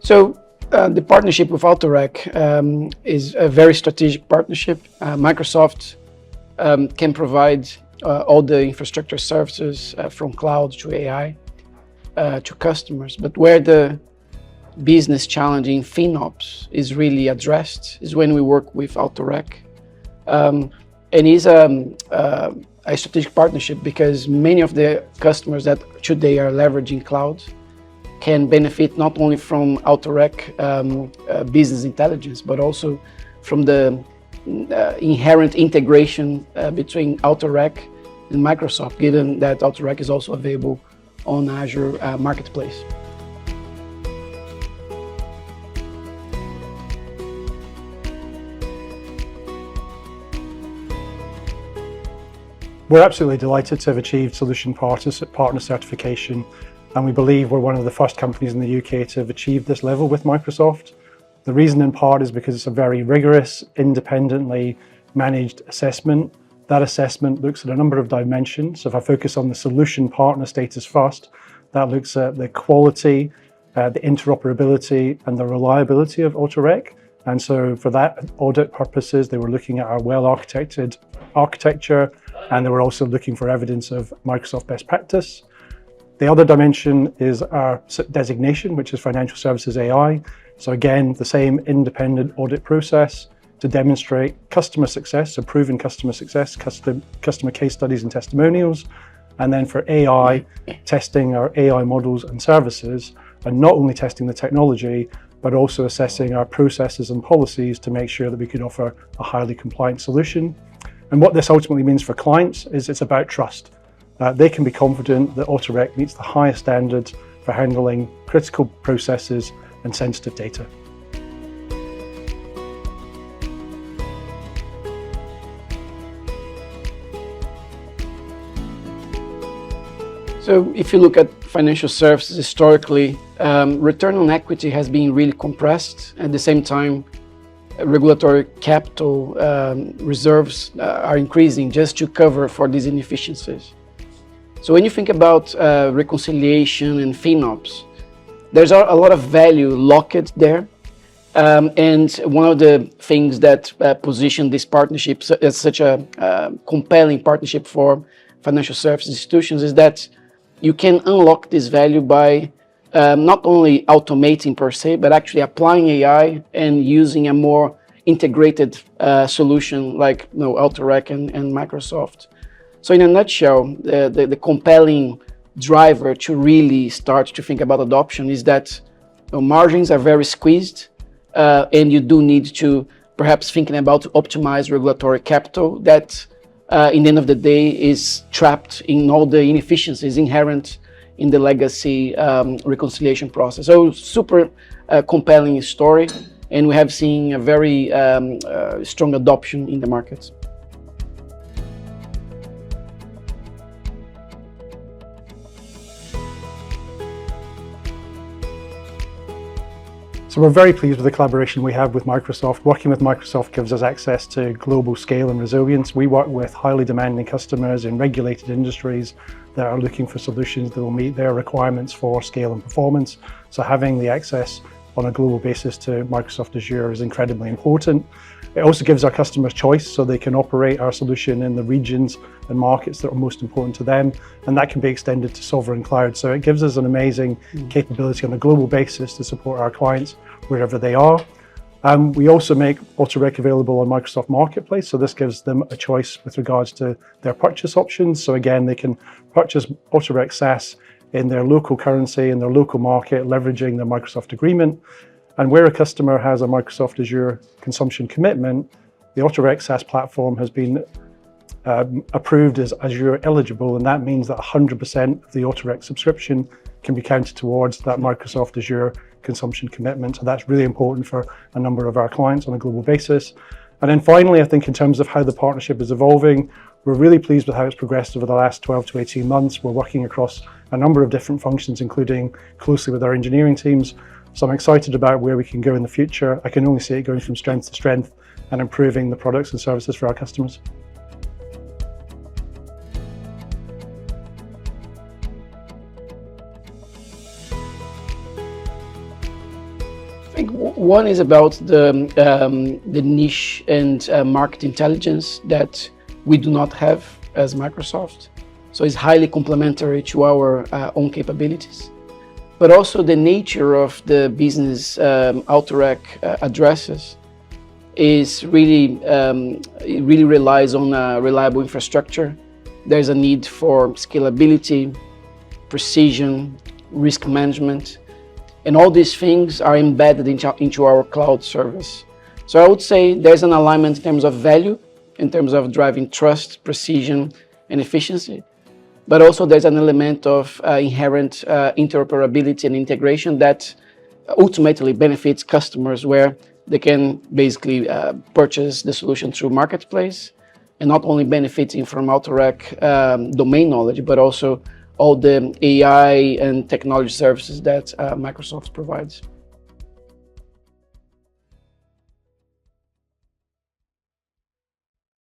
The partnership with AutoRek is a very strategic partnership. Microsoft can provide all the infrastructure services from cloud to AI to customers, but where the business challenge in FinOps is really addressed is when we work with AutoRek. And it's a strategic partnership because many of the customers that today are leveraging cloud can benefit not only from AutoRek business intelligence, but also from the inherent integration between AutoRek and Microsoft, given that AutoRek is also available on Azure Marketplace. We're absolutely delighted to have achieved Solution Partner certification, and we believe we're one of the first companies in the UK to have achieved this level with Microsoft. The reason in part is because it's a very rigorous, independently managed assessment. That assessment looks at a number of dimensions. So if I focus on the Solution Partner status first, that looks at the quality, the interoperability and the reliability of AutoRek. And so for that audit purposes, they were looking at our well-architected architecture, and they were also looking for evidence of Microsoft best practice. The other dimension is our designation, which is Financial Services AI. So again, the same independent audit process to demonstrate customer success, so proven customer success, customer case studies and testimonials. And then for AI, testing our AI models and services, and not only testing the technology, but also assessing our processes and policies to make sure that we could offer a highly compliant solution. And what this ultimately means for clients is it's about trust. They can be confident that AutoRek meets the highest standards for handling critical processes and sensitive data. So if you look at financial services historically, return on equity has been really compressed. At the same time, regulatory capital reserves are increasing just to cover for these inefficiencies. So when you think about reconciliation and FinOps, there's a lot of value locked there. And one of the things that position this partnership as such a compelling partnership for financial service institutions is that you can unlock this value by not only automating per se, but actually applying AI and using a more integrated solution like AutoRek and Microsoft. So in a nutshell, the compelling driver to really start to think about adoption is that margins are very squeezed and you do need to perhaps thinking about optimize regulatory capital that in the end of the day is trapped in all the inefficiencies inherent in the legacy reconciliation process. So super compelling story, and we have seen a very strong adoption in the markets. So we're very pleased with the collaboration we have with Microsoft. Working with Microsoft gives us access to global scale and resilience. We work with highly demanding customers in regulated industries that are looking for solutions that will meet their requirements for scale and performance. So having the access on a global basis to Microsoft Azure is incredibly important. It also gives our customers choice, so they can operate our solution in the regions and markets that are most important to them, and that can be extended to sovereign cloud. So it gives us an amazing capability on a global basis to support our clients wherever they are. We also make AutoRek available on Microsoft Marketplace, so this gives them a choice with regards to their purchase options. So again, they can purchase AutoRek SaaS in their local currency, in their local market, leveraging the Microsoft agreement. And where a customer has a Microsoft Azure consumption commitment, the AutoRek SaaS platform has been approved as Azure eligible, and that means that 100% of the AutoRek subscription can be counted towards that Microsoft Azure consumption commitment. So that's really important for a number of our clients on a global basis. And then finally, I think in terms of how the partnership is evolving, we're really pleased with how it's progressed over the last 12 to 18 months. We're working across a number of different functions, including closely with our engineering teams. So I'm excited about where we can go in the future. I can only see it going from strength to strength and improving the products and services for our customers. think one is about the niche and market intelligence that we do not have as Microsoft. So it's highly complementary to our own capabilities. But also the nature of the business AutoRek addresses is really, it really relies on a reliable infrastructure. There's a need for scalability, precision, risk management, and all these things are embedded into our cloud service. So I would say there's an alignment in terms of value, in terms of driving trust, precision, and efficiency. But also there's an element of inherent interoperability and integration that ultimately benefits customers, where they can basically purchase the solution through marketplace, and not only benefiting from AutoRek domain knowledge, but also all the AI and technology services that Microsoft provides.